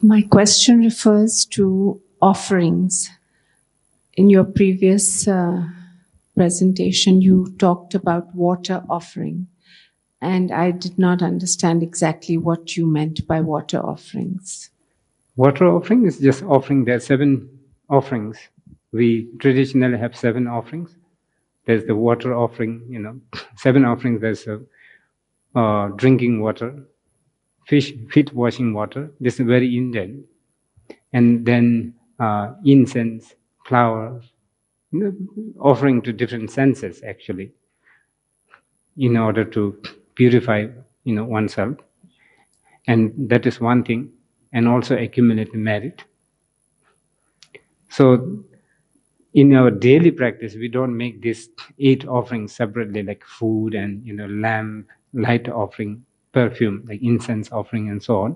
My question refers to offerings. In your previous presentation, you talked about water offering, and I did not understand exactly what you meant by water offerings. Water offering is just offering. There are 7 offerings. We traditionally have 7 offerings. There's the water offering, 7 offerings. There's drinking water, feet washing water. This is very Indian. And then incense, flowers, offering to different senses actually, in order to purify, oneself. And that is one thing, and also accumulate merit. So in our daily practice, we don't make these 8 offerings separately, like food and lamp, light offering, perfume, like incense offering and so on,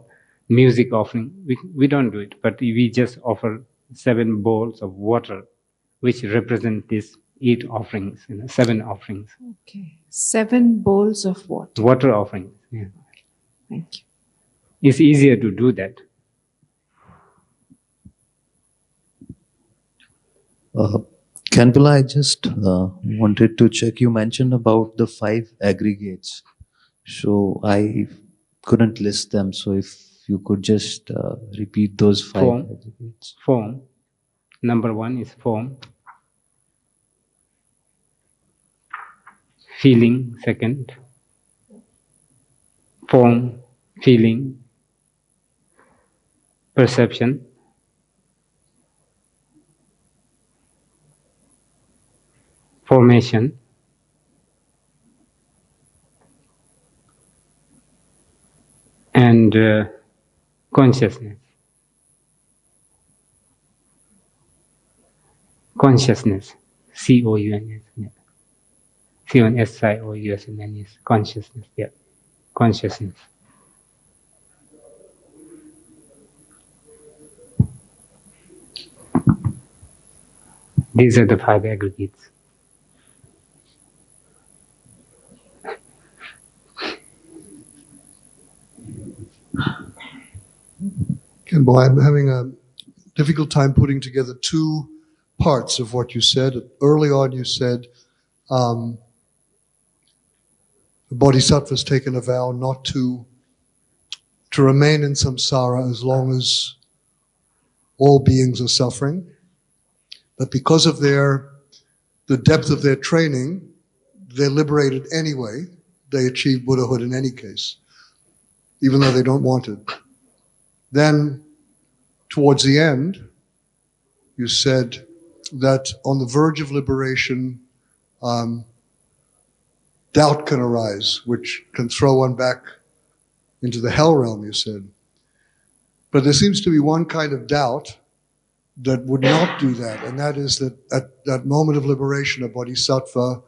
music offering. We don't do it, but we just offer 7 bowls of water, which represent these 8 offerings, 7 offerings. Okay, 7 bowls of water. Water offerings. Yeah. Thank you. It's easier to do that. Kanpila, I just wanted to check. You mentioned about the 5 aggregates. So I couldn't list them. So if you could just repeat those 5 aggregates. Form. Number 1 is form. Feeling, second. Form, feeling, perception. Formation. And consciousness. Consciousness. C-O-U-N-S. Yeah. C-O-N-S-I-O-U-S-N-S. Consciousness. Yeah. Consciousness. These are the 5 aggregates. Kenbo, I'm having a difficult time putting together 2 parts of what you said. Early on you said the Bodhisattva's taken a vow not to remain in samsara as long as all beings are suffering. But because of the depth of their training, they're liberated anyway. They achieve Buddhahood in any case, even though they don't want it. Then, towards the end, you said that on the verge of liberation, doubt can arise, which can throw one back into the hell realm, you said. But there seems to be one kind of doubt that would not do that, and that is that at that moment of liberation, a bodhisattva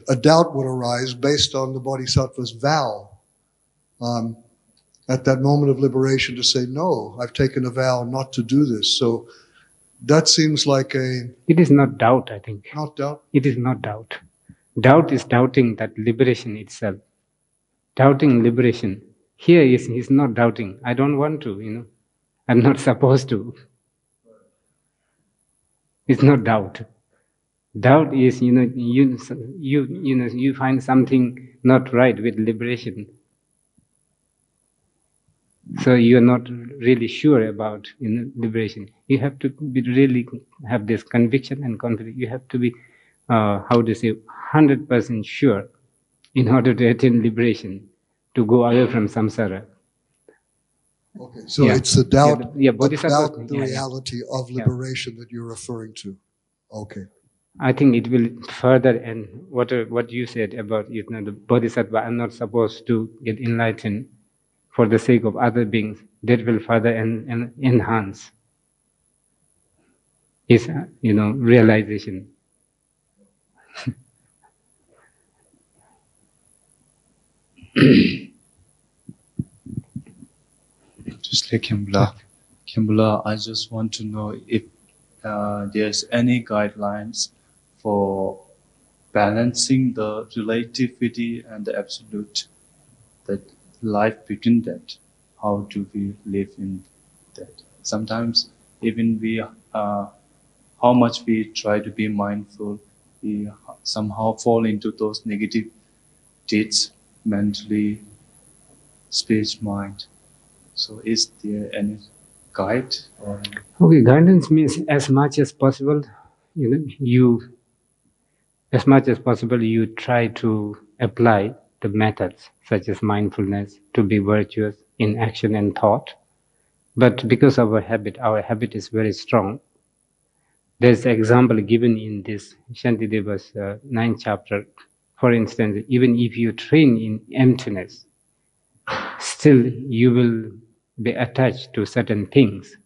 a doubt would arise based on the bodhisattva's vow. At that moment of liberation to say, no, I've taken a vow not to do this. So that seems like It is not doubt, I think. Not doubt? It is not doubt. Doubt is doubting that liberation itself. Doubting liberation. Here he's not doubting. I don't want to, I'm not supposed to. It's not doubt. Doubt is, you find something not right with liberation. So you're not really sure about liberation. You have to be really have this conviction and confidence. You have to be, 100% sure in order to attain liberation, to go away from samsara. Okay, so Yeah. it's the doubt Bodhisattva. about the reality of liberation that you're referring to. Okay. I think it will further, and what you said about the bodhisattva are not supposed to get enlightened for the sake of other beings. That will further enhance his realization. Just like Kimbala, I just want to know if there's any guidelines for balancing the relativity and the absolute, that life between that. How do we live in that? Sometimes even we, how much we try to be mindful, we somehow fall into those negative deeds mentally, speech, mind. So is there any guide? Or? Okay, guidance means as much as possible, as much as possible you try to apply the methods such as mindfulness to be virtuous in action and thought. But because of our habit is very strong. There's an example given in this Shantideva's 9th chapter. For instance, even if you train in emptiness, still you will be attached to certain things.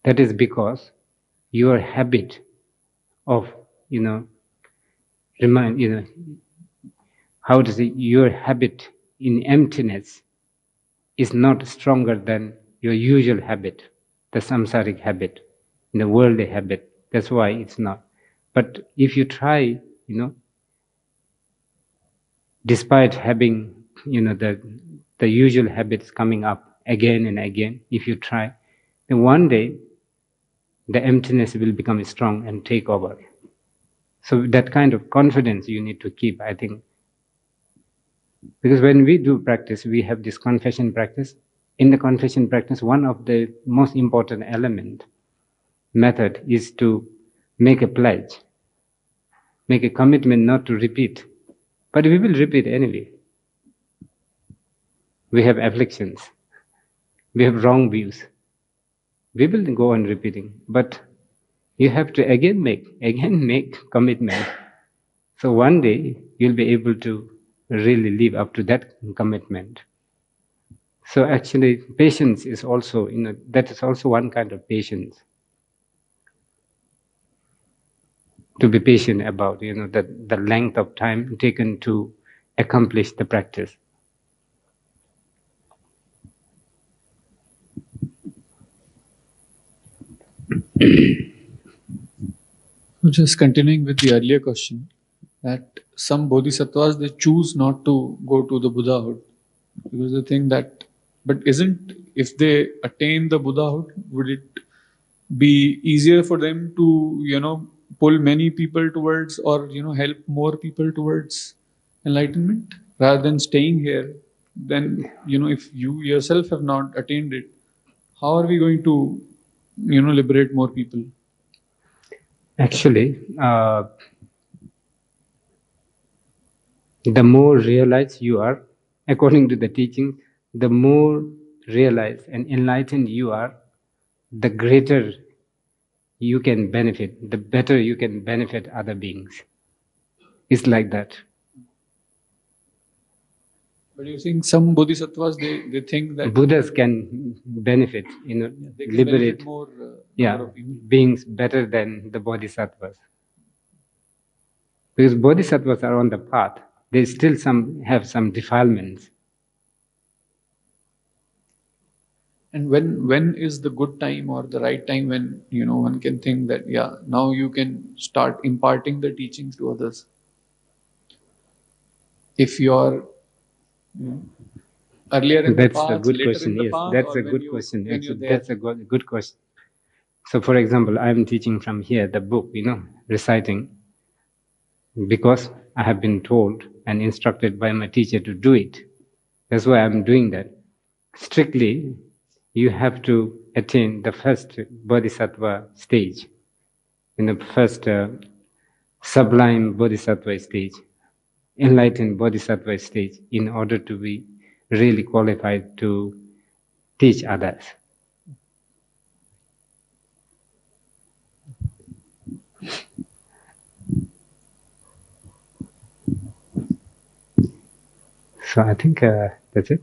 That is because your habit of, your habit in emptiness is not stronger than your usual habit, the samsaric habit, the worldly habit. That's why it's not. But if you try, despite having, the usual habits coming up again and again, if you try, then one day the emptiness will become strong and take over. So that kind of confidence you need to keep, I think. Because when we do practice, we have this confession practice. In the confession practice, one of the most important method is to make a pledge, make a commitment not to repeat. But we will repeat anyway. We have afflictions. We have wrong views. We will go on repeating. But you have to again make commitment. So one day you'll be able to really live up to that commitment. So actually patience is also, that is also one kind of patience. To be patient about, the length of time taken to accomplish the practice. Just continuing with the earlier question, that some bodhisattvas, they choose not to go to the Buddhahood because they think that, but if they attain the Buddhahood, would it be easier for them to, pull many people towards, or, help more people towards enlightenment rather than staying here? Then, if you yourself have not attained it, how are we going to, liberate more people? Actually, the more realized you are, according to the teaching, the more realized and enlightened you are, the greater you can benefit, the better you can benefit other beings. It's like that. But you think some bodhisattvas, they think that Buddhas can benefit, they can liberate benefit more beings better than the bodhisattvas. Because bodhisattvas are on the path. They still have some defilements. And when is the good time or the right time when, one can think that, now you can start imparting the teachings to others? If you're earlier in the path, That's a good later question. in the Yes, path, that's or a good when question. you're Actually, there? that's a good question. So, for example, I'm teaching from here the book, reciting. because I have been told and instructed by my teacher to do it. That's why I'm doing that. Strictly, you have to attain the first bodhisattva stage, in the first sublime bodhisattva stage, enlightened bodhisattva stage, in order to be really qualified to teach others. So I think that's it.